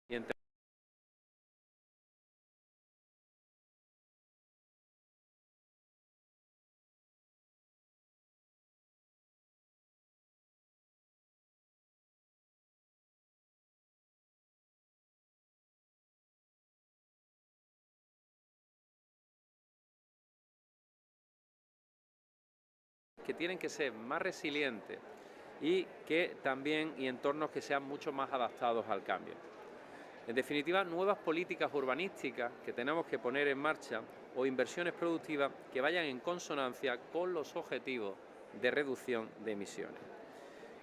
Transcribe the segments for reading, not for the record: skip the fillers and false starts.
que tienen que ser más resilientes y que también entornos que sean mucho más adaptados al cambio. En definitiva, nuevas políticas urbanísticas que tenemos que poner en marcha o inversiones productivas que vayan en consonancia con los objetivos de reducción de emisiones.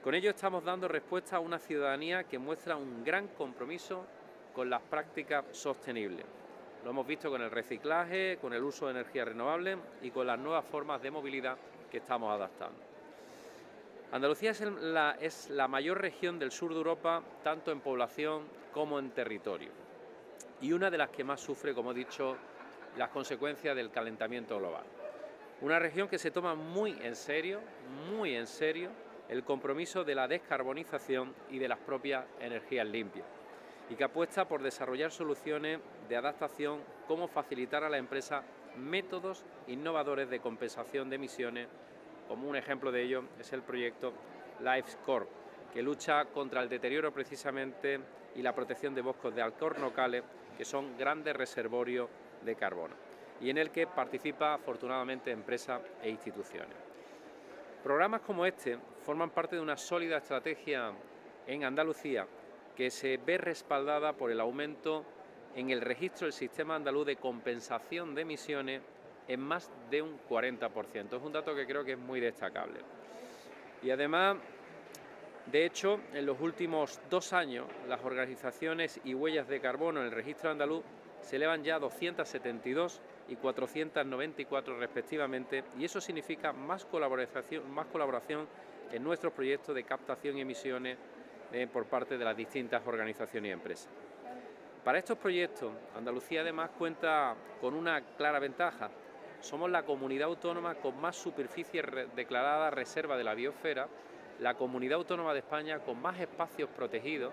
Con ello estamos dando respuesta a una ciudadanía que muestra un gran compromiso con las prácticas sostenibles. Lo hemos visto con el reciclaje, con el uso de energías renovables y con las nuevas formas de movilidad que estamos adaptando. Andalucía es la mayor región del sur de Europa, tanto en población como en territorio, y una de las que más sufre, como he dicho, las consecuencias del calentamiento global. Una región que se toma muy en serio, el compromiso de la descarbonización y de las propias energías limpias, y que apuesta por desarrollar soluciones de adaptación como facilitar a la empresa métodos innovadores de compensación de emisiones. Como un ejemplo de ello es el proyecto LifeScore, que lucha contra el deterioro precisamente y la protección de bosques de alcornocales, que son grandes reservorios de carbono, y en el que participa afortunadamente empresas e instituciones. Programas como este forman parte de una sólida estrategia en Andalucía que se ve respaldada por el aumento en el registro del sistema andaluz de compensación de emisiones en más de un 40%. Es un dato que creo que es muy destacable. Y además, de hecho, en los últimos 2 años, las organizaciones y huellas de carbono en el registro andaluz se elevan ya a 272 y 494 respectivamente, y eso significa más colaboración en nuestros proyectos de captación y emisiones por parte de las distintas organizaciones y empresas. Para estos proyectos, Andalucía además cuenta con una clara ventaja. Somos la comunidad autónoma con más superficie declarada reserva de la biosfera, la comunidad autónoma de España con más espacios protegidos,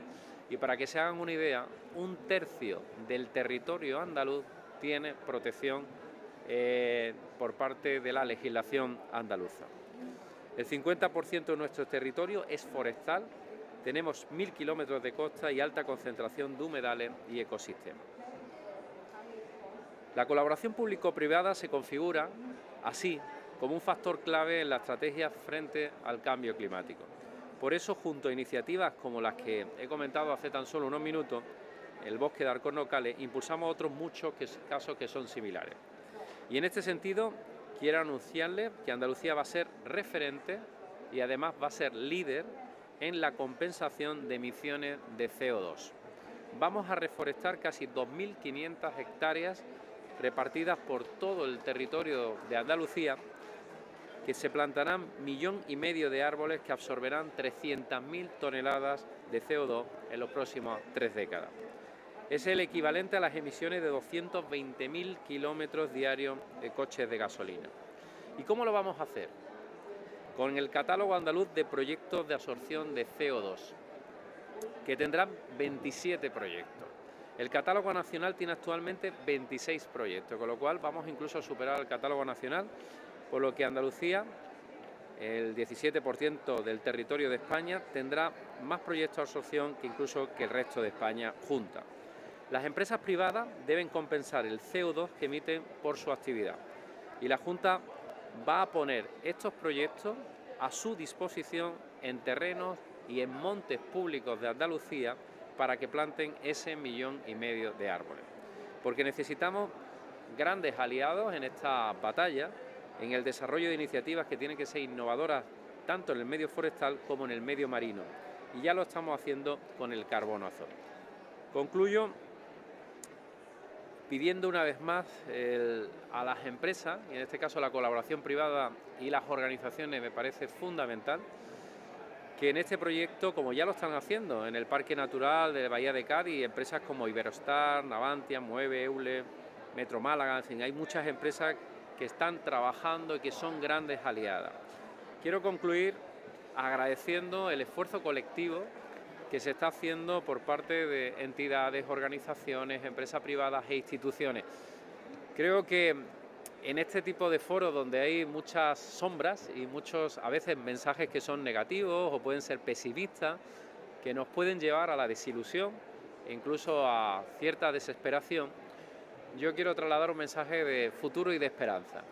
y para que se hagan una idea, 1/3 del territorio andaluz tiene protección por parte de la legislación andaluza. El 50% de nuestro territorio es forestal, tenemos 1000 kilómetros de costa y alta concentración de humedales y ecosistemas. La colaboración público-privada se configura así como un factor clave en la estrategia frente al cambio climático. Por eso, junto a iniciativas como las que he comentado hace tan solo unos minutos, el bosque de alcornocales, impulsamos otros muchos casos que son similares. Y en este sentido, quiero anunciarles que Andalucía va a ser referente y además va a ser líder en la compensación de emisiones de CO2. Vamos a reforestar casi 2.500 hectáreas repartidas por todo el territorio de Andalucía, que se plantarán 1,5 millones de árboles que absorberán 300.000 toneladas de CO2 en los próximos 3 décadas. Es el equivalente a las emisiones de 220.000 kilómetros diarios de coches de gasolina. ¿Y cómo lo vamos a hacer? Con el catálogo andaluz de proyectos de absorción de CO2, que tendrán 27 proyectos. El catálogo nacional tiene actualmente 26 proyectos, con lo cual vamos incluso a superar el catálogo nacional, por lo que Andalucía, el 17% del territorio de España, tendrá más proyectos de absorción que incluso que el resto de España junta. Las empresas privadas deben compensar el CO2 que emiten por su actividad, y la Junta va a poner estos proyectos a su disposición en terrenos y en montes públicos de Andalucía para que planten ese 1,5 millones de árboles. Porque necesitamos grandes aliados en esta batalla, en el desarrollo de iniciativas que tienen que ser innovadoras tanto en el medio forestal como en el medio marino. Y ya lo estamos haciendo con el carbono azul. Concluyo pidiendo una vez más a las empresas, y en este caso la colaboración privada y las organizaciones me parece fundamental, que en este proyecto, como ya lo están haciendo en el Parque Natural de Bahía de Cádiz, empresas como Iberostar, Navantia, Mueve, Eule, Metro Málaga, en fin, hay muchas empresas que están trabajando y que son grandes aliadas. Quiero concluir agradeciendo el esfuerzo colectivo que se está haciendo por parte de entidades, organizaciones, empresas privadas e instituciones. Creo que en este tipo de foros donde hay muchas sombras y muchos, a veces, mensajes que son negativos o pueden ser pesimistas, que nos pueden llevar a la desilusión e incluso a cierta desesperación, yo quiero trasladar un mensaje de futuro y de esperanza.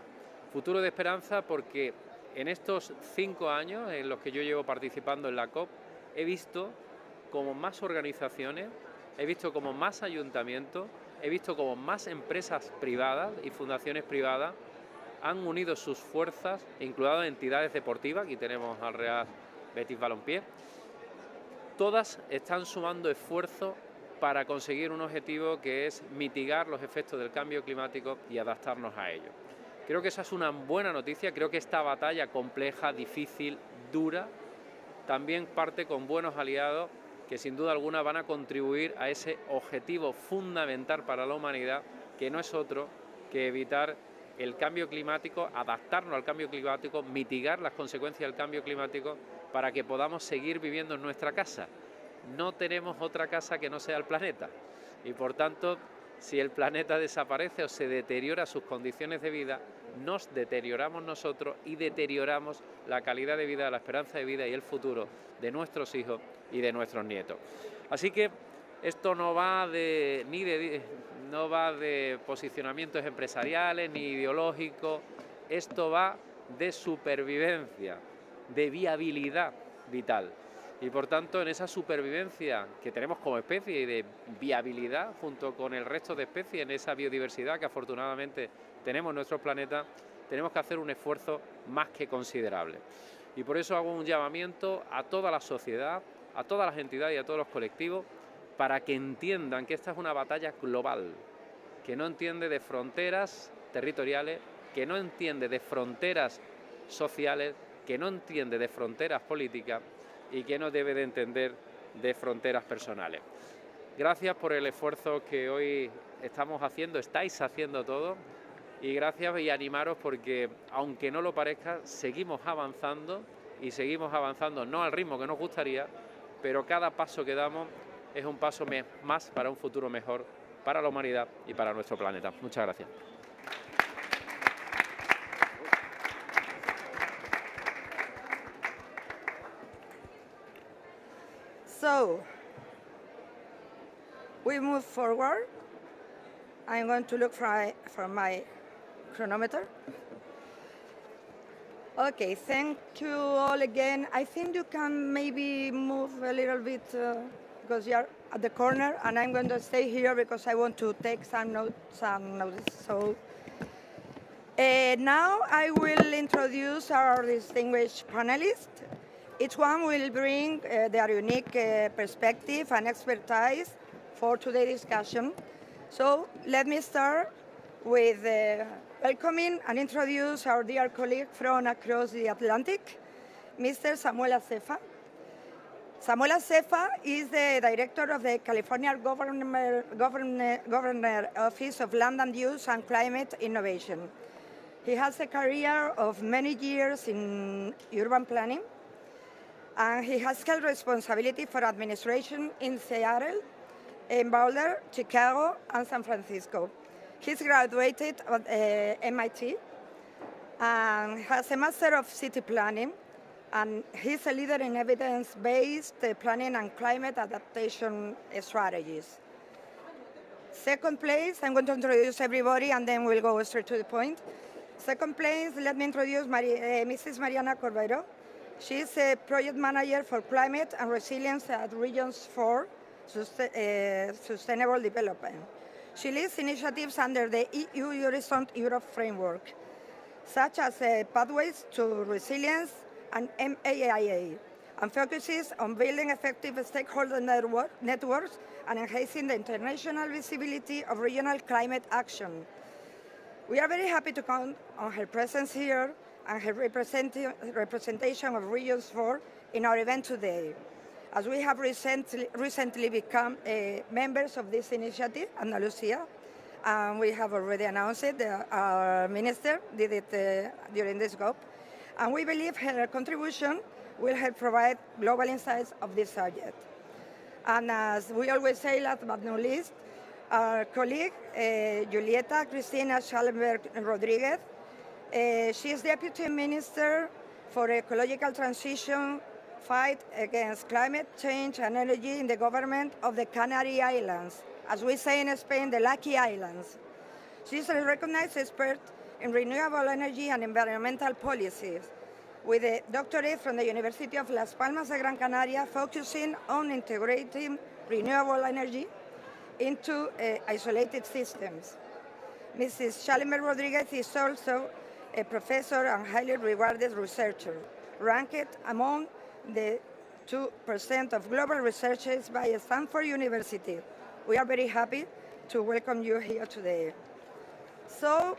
Futuro de esperanza porque en estos 5 años en los que yo llevo participando en la COP, he visto como más organizaciones, he visto como más ayuntamientos, he visto como más empresas privadas y fundaciones privadas han unido sus fuerzas, incluidas entidades deportivas, aquí tenemos al Real Betis Balompié, todas están sumando esfuerzos para conseguir un objetivo que es mitigar los efectos del cambio climático y adaptarnos a ello. Creo que esa es una buena noticia, creo que esta batalla compleja, difícil, dura, también parte con buenos aliados que sin duda alguna van a contribuir a ese objetivo fundamental para la humanidad, que no es otro que evitar el cambio climático, adaptarnos al cambio climático, mitigar las consecuencias del cambio climático para que podamos seguir viviendo en nuestra casa. No tenemos otra casa que no sea el planeta y por tanto, si el planeta desaparece o se deteriora sus condiciones de vida, nos deterioramos nosotros y deterioramos la calidad de vida, la esperanza de vida y el futuro de nuestros hijos y de nuestros nietos. Así que esto no va de posicionamientos empresariales ni ideológicos, esto va de supervivencia, de viabilidad vital. Y por tanto, en esa supervivencia que tenemos como especie y de viabilidad, junto con el resto de especies, en esa biodiversidad que afortunadamente tenemos en nuestro planeta, tenemos que hacer un esfuerzo más que considerable. Y por eso hago un llamamiento a toda la sociedad, a todas las entidades y a todos los colectivos, para que entiendan que esta es una batalla global, que no entiende de fronteras territoriales, que no entiende de fronteras sociales, que no entiende de fronteras políticas, y que no debe de entender de fronteras personales. Gracias por el esfuerzo que hoy estamos haciendo, estáis haciendo todos, y gracias y animaros porque, aunque no lo parezca, seguimos avanzando y seguimos avanzando no al ritmo que nos gustaría, pero cada paso que damos es un paso más para un futuro mejor para la humanidad y para nuestro planeta. Muchas gracias. So, we move forward. I'm going to look for my chronometer. Okay, thank you all again. I think you can maybe move a little bit because you're at the corner, and I'm going to stay here because I want to take some notes. So now I will introduce our distinguished panelists. Each one will bring their unique perspective and expertise for today's discussion. So let me start with welcoming and introduce our dear colleague from across the Atlantic, Mr. Samuel Acefa. Samuel Acefa is the director of the California Governor Office of Land and Use and Climate Innovation. He has a career of many years in urban planning, and he has held responsibility for administration in Seattle, in Boulder, Chicago, and San Francisco. He's graduated at MIT and has a Master of City Planning, and he's a leader in evidence-based planning and climate adaptation strategies. Second place, I'm going to introduce everybody and then we'll go straight to the point. Second place, let me introduce Mrs. Mariana Corbeiro. She's a project manager for climate and resilience at Regions for Sustainable Development. She leads initiatives under the EU Horizon Europe framework, such as Pathways to Resilience and MAIA, and focuses on building effective stakeholder networks and enhancing the international visibility of regional climate action. We are very happy to count on her presence here and her representation of Regions 4 in our event today, as we have recently become members of this initiative, Andalusia, and we have already announced it. Our minister did it during this COP, and we believe her contribution will help provide global insights of this subject. And as we always say, last but not least, our colleague, Julieta Cristina Schallenberg Rodriguez. She is Deputy Minister for Ecological Transition, Fight Against Climate Change and Energy in the government of the Canary Islands. As we say in Spain, the Lucky Islands. She is a recognized expert in renewable energy and environmental policies, with a doctorate from the University of Las Palmas de Gran Canaria, focusing on integrating renewable energy into isolated systems. Mrs. Schallenberg Rodriguez is also a professor and highly regarded researcher, ranked among the 2% of global researchers by Stanford University. We are very happy to welcome you here today. So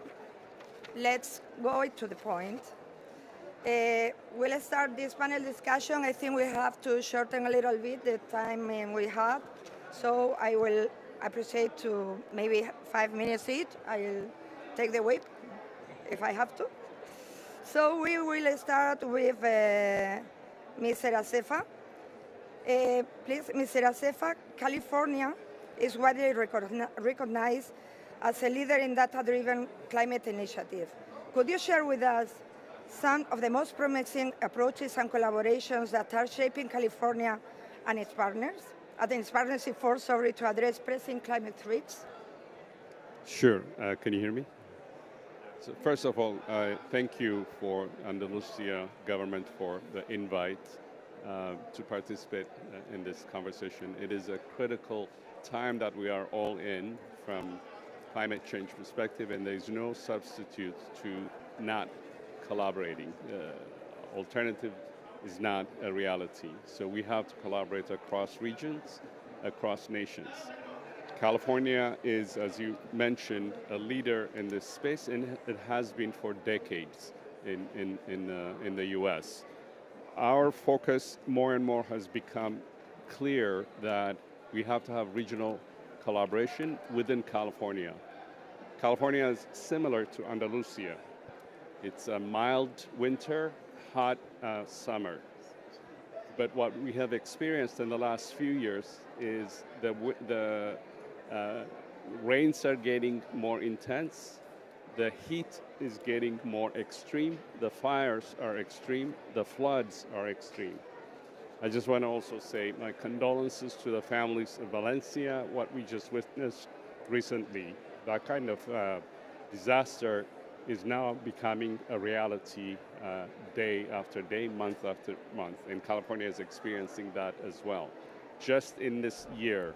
let's go to the point. We'll start this panel discussion. I think we have to shorten a little bit the time we have. So I will appreciate to maybe 5 minutes each. I'll take the whip if I have to. So we will start with Mr. Acefa. Please, Mr. Acefa, California is widely recognized as a leader in data-driven climate initiative. Could you share with us some of the most promising approaches and collaborations that are shaping California and its partners, and its partnership force, to address pressing climate threats? Sure. Can you hear me? So first of all, thank you for Andalusia government for the invite to participate in this conversation. It is a critical time that we are all in from climate change perspective, and there's no substitute to not collaborating. Alternative is not a reality. So we have to collaborate across regions, across nations. California is, as you mentioned, a leader in this space, and it has been for decades in the US. Our focus more and more has become clear that we have to have regional collaboration within California. California is similar to Andalusia. It's a mild winter, hot summer. But what we have experienced in the last few years is the rains are getting more intense, the heat is getting more extreme, the fires are extreme, the floods are extreme. I just want to also say my condolences to the families of Valencia, what we just witnessed recently. That kind of disaster is now becoming a reality day after day, month after month, and California is experiencing that as well. Just in this year,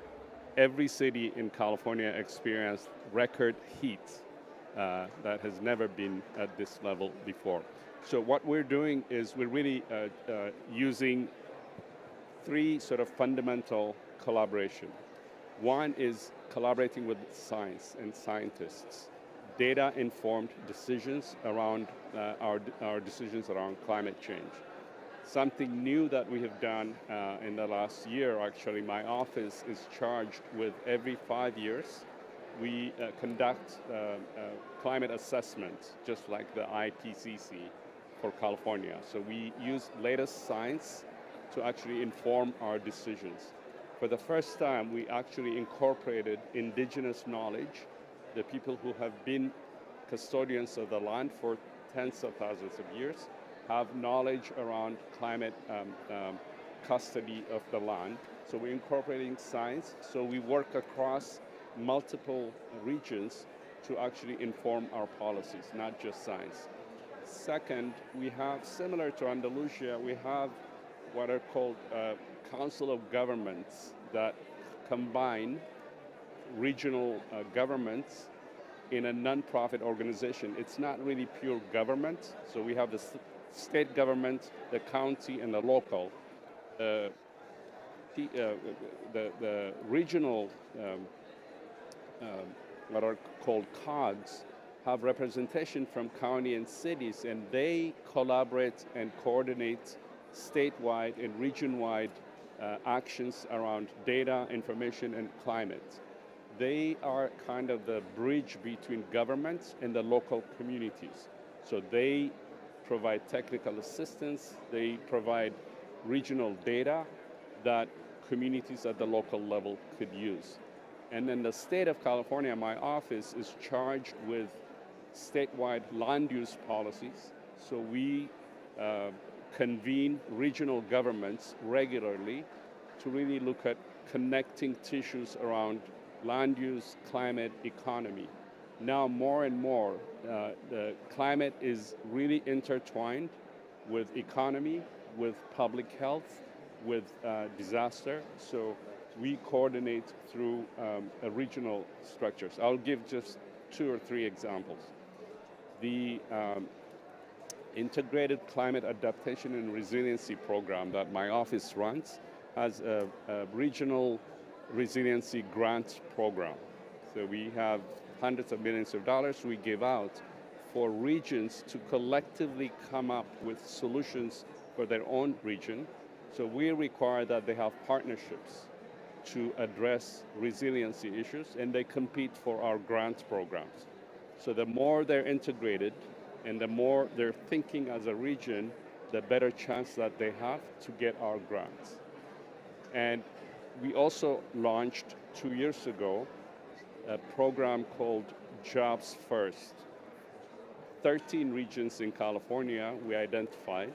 every city in California experienced record heat that has never been at this level before. So what we're doing is we're really using three sort of fundamental collaboration. One is collaborating with science and scientists. Data-informed decisions around our decisions around climate change. Something new that we have done in the last year, actually, my office is charged with every 5 years, we conduct climate assessment, just like the IPCC for California. So we use latest science to actually inform our decisions. For the first time, we actually incorporated indigenous knowledge, the people who have been custodians of the land for tens of thousands of years, have knowledge around climate custody of the land. So we're incorporating science. So we work across multiple regions to actually inform our policies, not just science. Second, we have, similar to Andalusia, we have what are called Council of Governments that combine regional governments in a non-profit organization. It's not really pure government, so we have the state government, the county, and the local. The regional, what are called COGs, have representation from county and cities, and they collaborate and coordinate statewide and region-wide actions around data, information, and climate. They are kind of the bridge between governments and the local communities. So they provide technical assistance, they provide regional data that communities at the local level could use. And then the state of California, my office, is charged with statewide land use policies. So we convene regional governments regularly to really look at connecting tissues around land use, climate, economy. Now more and more, the climate is really intertwined with economy, with public health, with disaster. So we coordinate through regional structures. I'll give just 2 or 3 examples. The Integrated Climate Adaptation and Resiliency Program that my office runs has a regional resiliency grant program. So we have hundreds of millions of dollars we give out for regions to collectively come up with solutions for their own region. So we require that they have partnerships to address resiliency issues, and they compete for our grant programs. So the more they're integrated and the more they're thinking as a region, the better chance that they have to get our grants. And we also launched 2 years ago a program called Jobs First. 13 regions in California we identified.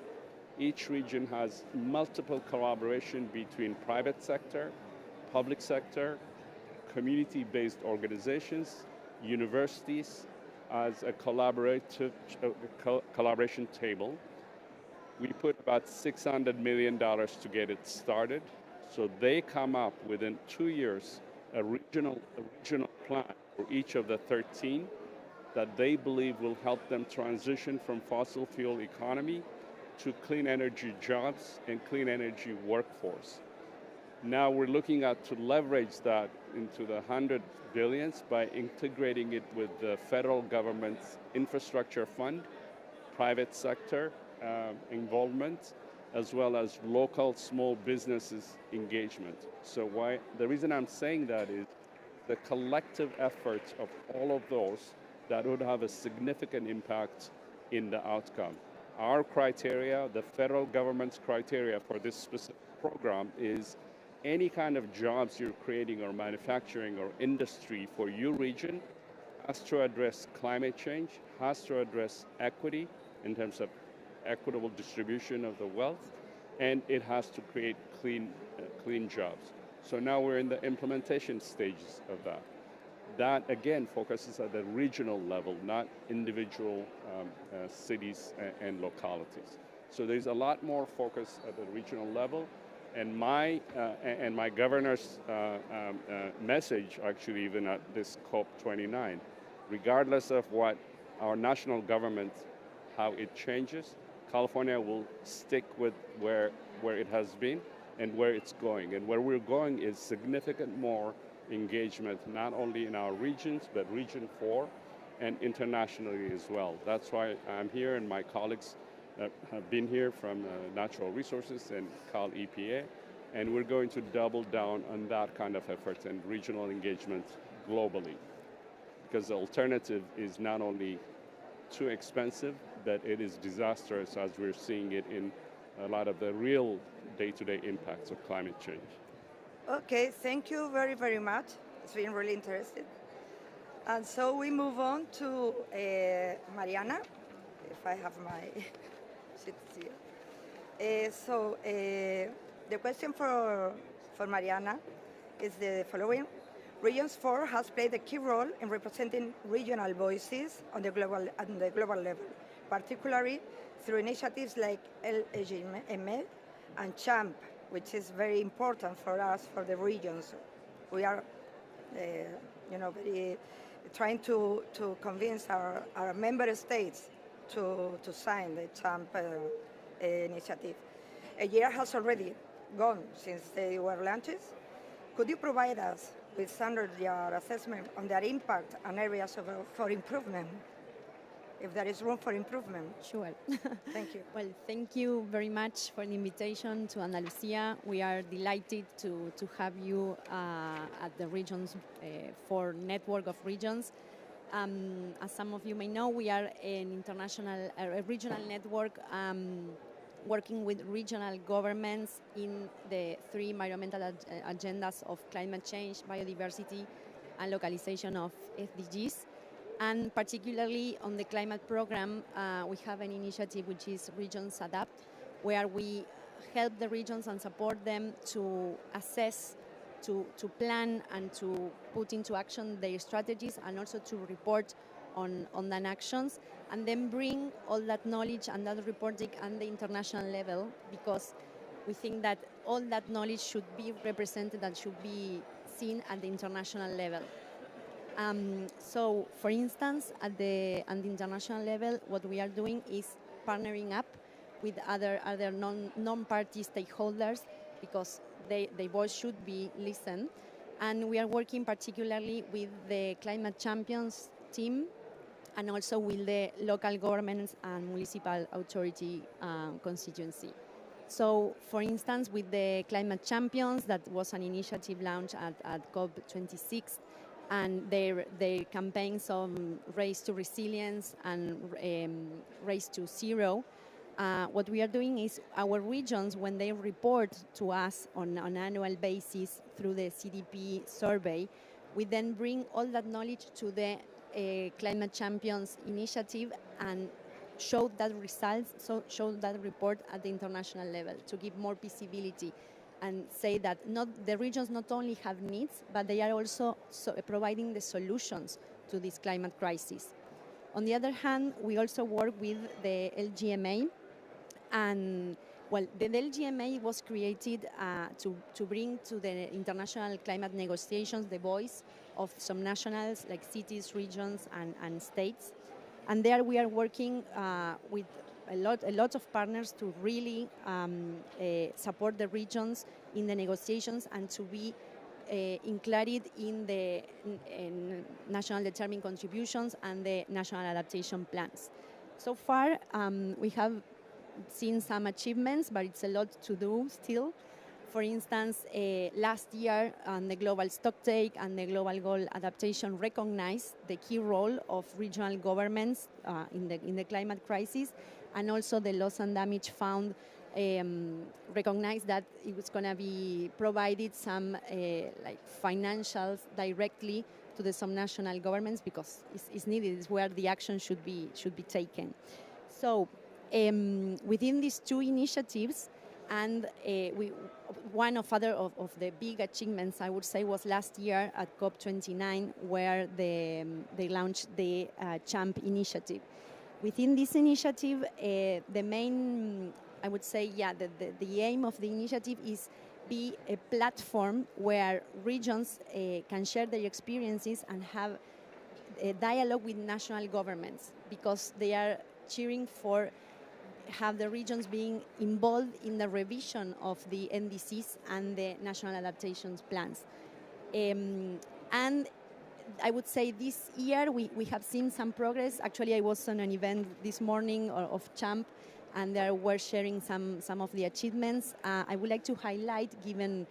Each region has multiple collaboration between private sector, public sector, community-based organizations, universities, as a collaboration table. We put about $600 million to get it started. So they come up within 2 years a regional plan for each of the 13 that they believe will help them transition from fossil fuel economy to clean energy jobs and clean energy workforce. Now we're looking at to leverage that into the 100 billions by integrating it with the federal government's infrastructure fund, private sector involvement, as well as local small businesses engagement. So the reason I'm saying that is the collective efforts of all of those that would have a significant impact in the outcome. Our criteria, the federal government's criteria for this specific program is any kind of jobs you're creating or manufacturing or industry for your region has to address climate change, has to address equity in terms of equitable distribution of the wealth, and it has to create clean jobs. So now we're in the implementation stages of that. That, again, focuses at the regional level, not individual cities and localities. So there's a lot more focus at the regional level. And my governor's message, actually, even at this COP29, regardless of what our national government, how it changes, California will stick with where it has been and where it's going. And where we're going is significant more engagement, not only in our regions, but Region 4 and internationally as well. That's why I'm here, and my colleagues have been here from Natural Resources and Cal EPA, and we're going to double down on that kind of effort and regional engagement globally, because the alternative is not only too expensive, but it is disastrous, as we're seeing it in a lot of the real day-to-day impacts of climate change. Okay, thank you very, very much. It's been really interesting. And so we move on to Mariana, if I have my sheet here. The question for Mariana is the following. Regions 4 has played a key role in representing regional voices on the global level, particularly through initiatives like LGM and CHAMP, which is very important for us, for the regions. We are, very trying to convince our member states to sign the CHAMP initiative. A year has already gone since they were launched. Could you provide us with your assessment on their impact and areas for improvement, if there is room for improvement? Sure. Thank you. Well, thank you very much for the invitation to Andalusia. We are delighted to have you at the Regions 4 network of regions. As some of you may know, we are an regional network working with regional governments in the 3 environmental agendas of climate change, biodiversity, and localization of SDGs. And particularly on the climate program, we have an initiative which is Regions Adapt, where we help the regions and support them to assess, to plan and to put into action their strategies, and also to report on the actions, and then bring all that knowledge and that reporting at the international level, because we think that all that knowledge should be represented and should be seen at the international level. So, for instance, at the international level, what we are doing is partnering up with other non-party stakeholders, because their voice should be listened. And we are working particularly with the climate champions team, and also with the local governments and municipal authority constituency. So, for instance, with the climate champions, that was an initiative launched at COP26, and their campaigns on Race to Resilience and Race to Zero. What we are doing is our regions, when they report to us on an annual basis through the CDP survey, we then bring all that knowledge to the Climate Champions initiative and show that results, show that report at the international level to give more visibility and say that the regions not only have needs, but they are also providing the solutions to this climate crisis. On the other hand, we also work with the LGMA, and well, the LGMA was created to bring to the international climate negotiations the voice of some nationals like cities, regions, and states. And there we are working with a lot of partners to really support the regions in the negotiations and to be included in the national determined contributions and the national adaptation plans. So far, we have seen some achievements, but it's a lot to do still. For instance, last year, the Global Stocktake and the Global Goal Adaptation recognized the key role of regional governments in the climate crisis, and also the Loss and Damage Fund recognized that it was going to be provided some like financials directly to the subnational governments, because it's needed. It's where the action should be taken. So within these 2 initiatives, and one of the big achievements, I would say, was last year at COP29, where they launched the CHAMP initiative. Within this initiative, the main, I would say, the aim of the initiative is be a platform where regions can share their experiences and have a dialogue with national governments, because they are cheering for have the regions being involved in the revision of the NDCs and the national adaptation plans. And I would say this year we have seen some progress. Actually, I was on an event this morning of CHAMP, and they were sharing some of the achievements. I would like to highlight, given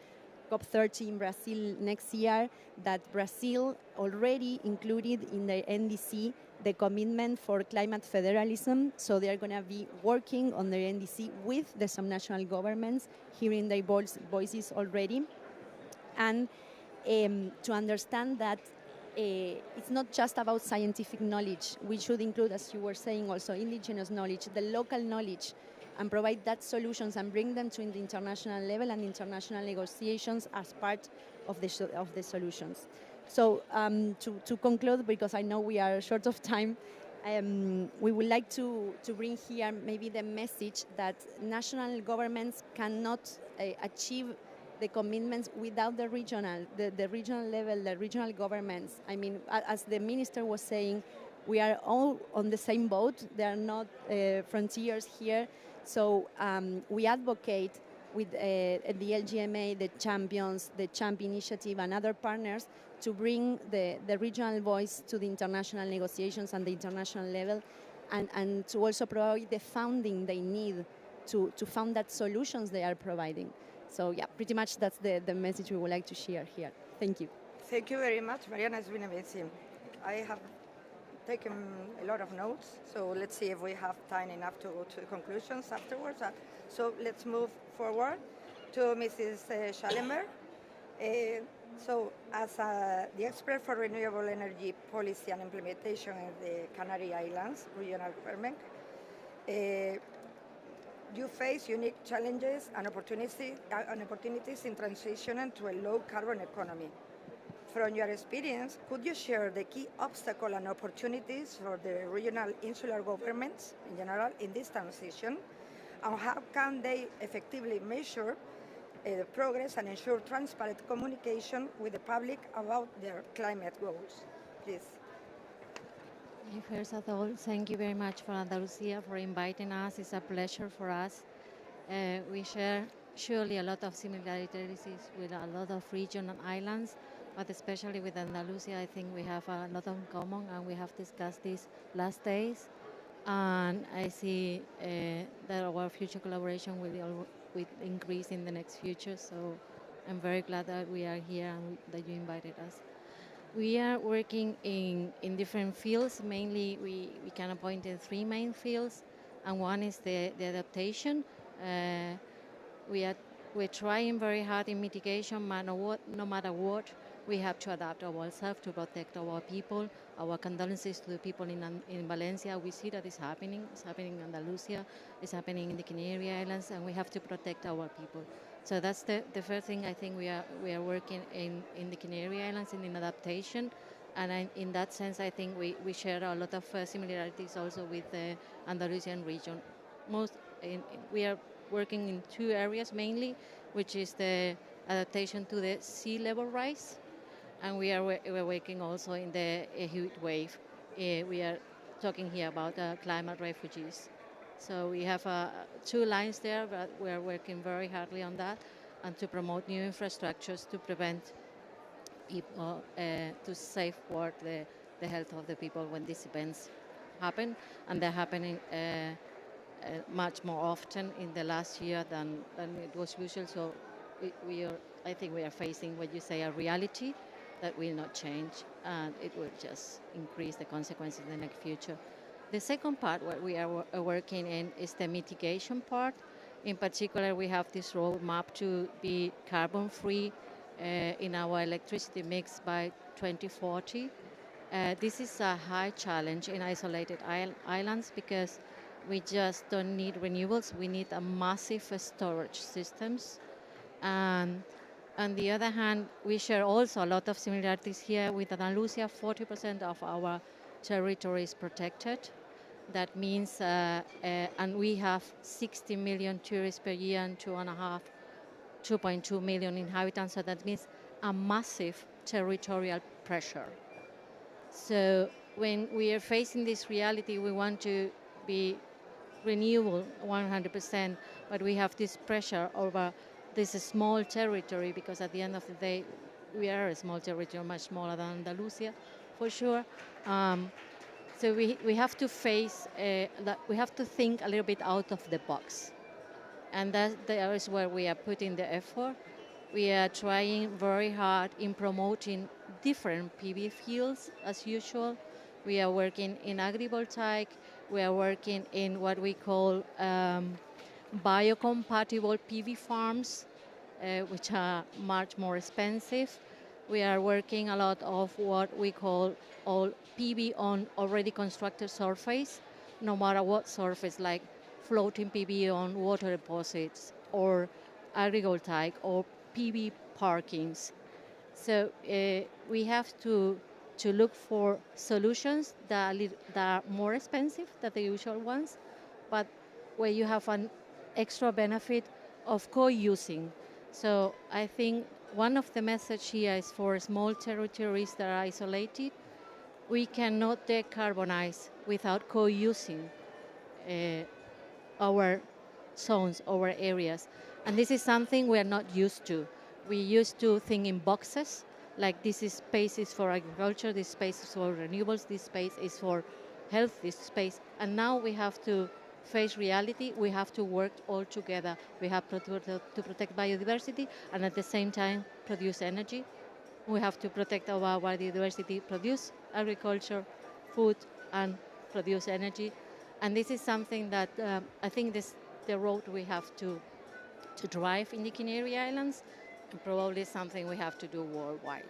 COP30 in Brazil next year, that Brazil already included in their NDC the commitment for climate federalism. So they are going to be working on their NDC with the subnational governments, hearing their voices already. And to understand that it's not just about scientific knowledge. We should include, as you were saying, also indigenous knowledge, the local knowledge, and provide that solutions and bring them to the international level and international negotiations as part of the solutions. So to conclude, because I know we are short of time, we would like to bring here maybe the message that national governments cannot achieve the commitments without the regional level, the regional governments. I mean, as the minister was saying, we are all on the same boat. There are not frontiers here. So we advocate with the LGMA, the champions, the CHAMP initiative, and other partners to bring the regional voice to the international negotiations and the international level, and to also provide the funding they need to fund that solutions they are providing. So yeah, pretty much that's the message we would like to share here. Thank you. Thank you very much, Mariana. It's been amazing. I have taken a lot of notes, so let's see if we have time enough to go to the conclusions afterwards. So let's move forward to Mrs. Schallenberg. So as the expert for renewable energy policy and implementation in the Canary Islands regional government, you face unique challenges and opportunities in transitioning to a low-carbon economy. From your experience, could you share the key obstacles and opportunities for the regional insular governments in general in this transition, and how can they effectively measure progress and ensure transparent communication with the public about their climate goals? Please. First of all, thank you very much for Andalusia for inviting us. It's a pleasure for us. We share surely a lot of similarities with a lot of region and islands, but especially with Andalusia, I think we have a lot in common, and we have discussed this last days. And I see that our future collaboration will increase in the next future. So I'm very glad that we are here and that you invited us. We are working in different fields. Mainly, we can point in three main fields, and one is the adaptation. We're trying very hard in mitigation. No matter what, we have to adapt ourselves to protect our people. Our condolences to the people in Valencia. We see that it's happening. It's happening in Andalusia. It's happening in the Canary Islands, and we have to protect our people. So that's the first thing. I think we are working in the Canary Islands in adaptation, and in that sense, I think we share a lot of similarities also with the Andalusian region. We are working in two areas mainly, which is the adaptation to the sea level rise, and we're working also in the heat wave. We are talking here about climate refugees. So we have two lines there, but we are working very hardly on that, and to promote new infrastructures to prevent people, to safeguard the health of the people when these events happen. And they're happening much more often in the last year than it was usual. So I think we are facing what you say, a reality that will not change, and it will just increase the consequences in the next future. The second part, what we are working in, is the mitigation part. In particular, we have this roadmap to be carbon-free in our electricity mix by 2040. This is a high challenge in isolated islands because we just don't need renewables. We need a massive storage systems. And on the other hand, we share also a lot of similarities here with Andalusia. 40% of our territory is protected. That means, and we have 60 million tourists per year and 2.2 million inhabitants, so that means a massive territorial pressure. So when we are facing this reality, we want to be renewable 100%, but we have this pressure over this small territory, because at the end of the day, we are a small territory, much smaller than Andalusia, for sure. So we have to face, we have to think a little bit out of the box. And that is where we are putting the effort. We are trying very hard in promoting different PV fields as usual. We are working in agrivoltaic. We are working in what we call biocompatible PV farms, which are much more expensive. We are working a lot of what we call all PV on already constructed surface, no matter what surface, like floating PV on water deposits or agrivoltaic or PV parkings. So we have to look for solutions that are more expensive than the usual ones, but where you have an extra benefit of co-using. So I think one of the messages here is for small territories that are isolated, we cannot decarbonize without co-using our zones, our areas. And this is something we are not used to. We used to think in boxes, like this space is for agriculture, this space is for renewables, this space is for health, this space. And now we have to face reality. We have to work all together. We have to protect biodiversity and at the same time produce energy. We have to protect our biodiversity, produce agriculture, food and produce energy. And this is something that I think this the road we have to drive in the Canary Islands, and probably something we have to do worldwide.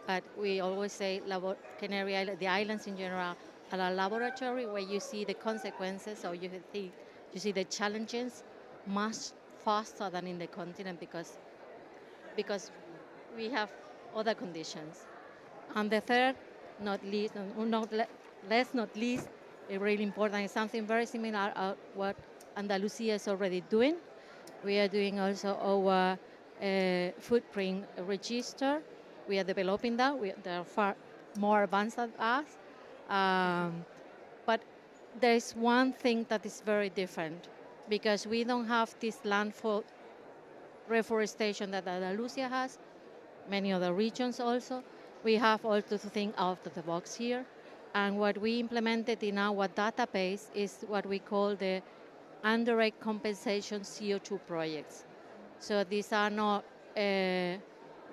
But we always say Canary Islands, the islands in general, are a laboratory where you see the consequences, or you see the challenges much faster than in the continent because we have other conditions. And the third, not least, not least, really important is something very similar to what Andalusia is already doing. We are doing also our footprint register. We are developing that. They are far more advanced than us. But there is one thing that is very different because we don't have this land for reforestation that Andalusia has, many other regions also. We have also to think out of the box here. And what we implemented in our database is what we call the indirect compensation CO2 projects. So these are not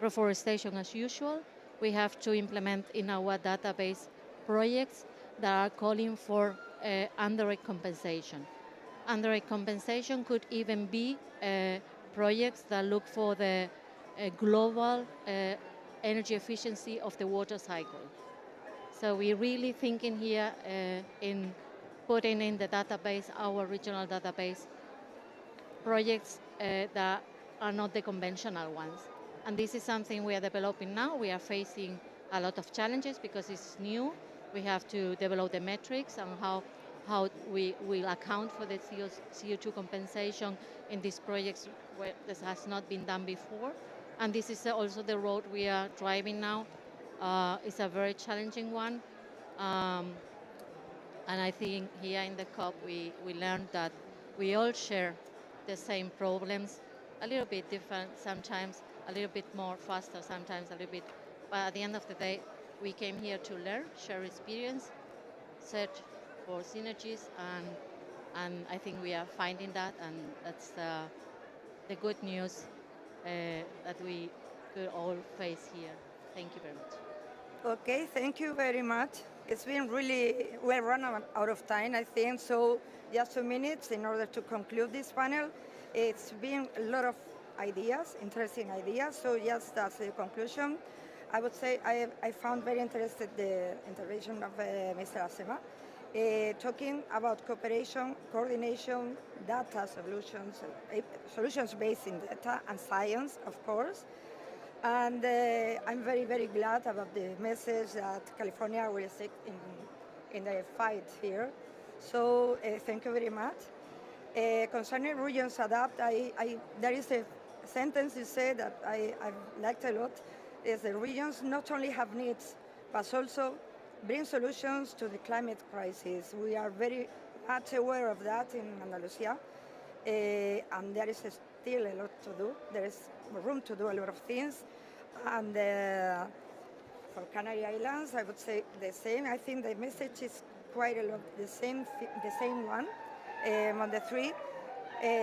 reforestation as usual. We have to implement in our database projects that are calling for indirect compensation. Indirect compensation could even be projects that look for the global energy efficiency of the water cycle. So we're really thinking here in putting in the database, our regional database, projects that are not the conventional ones. And this is something we are developing now. We are facing a lot of challenges because it's new. We have to develop the metrics and how we will account for the CO2 compensation in these projects where this has not been done before. And this is also the road we are driving now. It's a very challenging one. And I think here in the COP, we learned that we all share the same problems, a little bit different sometimes, a little bit more faster sometimes, a little bit. But at the end of the day, we came here to learn, share experience, search for synergies, and I think we are finding that, and that's the good news that we could all face here. Thank you very much. Okay, thank you very much. It's been really, we're run out of time, I think, so just 2 minutes in order to conclude this panel. It's been a lot of ideas, interesting ideas, so just as a conclusion, I would say I found very interesting the intervention of Mr. Asema, talking about cooperation, coordination, data solutions based in data and science, of course. And I'm very, very glad about the message that California will take in the fight here. So thank you very much. Concerning regions adapt, there is a sentence you said that I've liked a lot, is the regions not only have needs, but also bring solutions to the climate crisis. We are very much aware of that in Andalusia, and there is still a lot to do. There is room to do a lot of things. And for Canary Islands, I would say the same. I think the message is quite a lot the same one. On the 3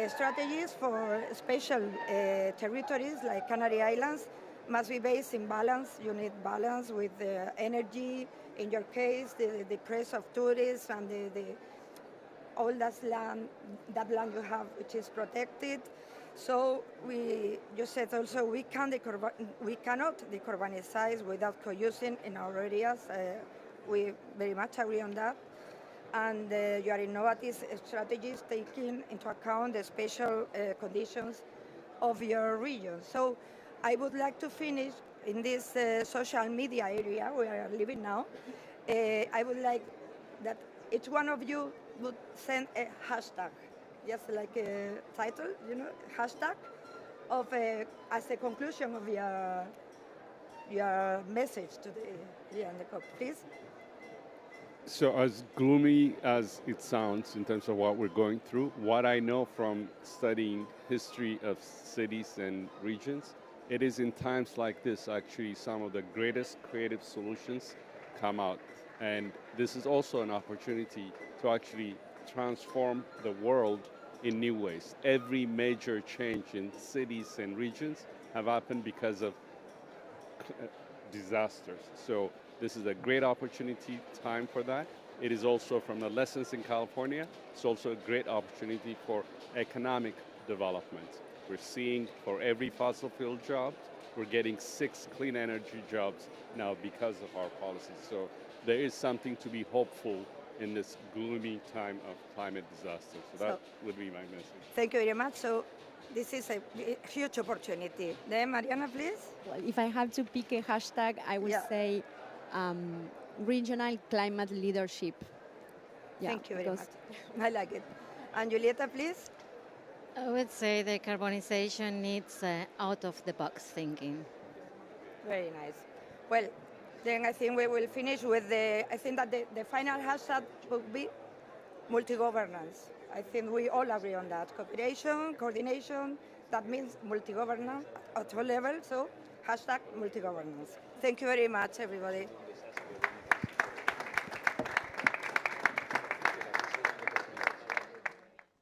strategies for special territories like Canary Islands must be based in balance. You need balance with the energy, in your case, the decrease of tourists and all that land you have, which is protected. So you said also we cannot decarbonize without co-using in our areas. We very much agree on that. And your innovative strategies taking into account the special conditions of your region. So I would like to finish in this social media area where I are living now. I would like that each one of you would send a hashtag, just like a title, hashtag, of as a conclusion of your message today here in the COP, please. So as gloomy as it sounds in terms of what we're going through, what I know from studying history of cities and regions, it is in times like this actually some of the greatest creative solutions come out. And this is also an opportunity to actually transform the world in new ways. Every major change in cities and regions have happened because of disasters. So This is a great opportunity time for that. It is also, from the lessons in California, it's also a great opportunity for economic development. We're seeing for every fossil fuel job, we're getting 6 clean energy jobs now because of our policies. So there is something to be hopeful in this gloomy time of climate disaster. So that would be my message. Thank you very much. So this is a huge opportunity. Then, Mariana, please. Well, if I have to pick a hashtag, I would say regional climate leadership. Yeah, thank you very much. I like it. And Julieta, please. I would say the carbonization needs out-of-the-box thinking. Very nice. Well, then I think we will finish with I think that the final hashtag would be multi-governance. I think we all agree on that. Cooperation, coordination, that means multi-governance at all levels, so hashtag multi-governance. Thank you very much, everybody.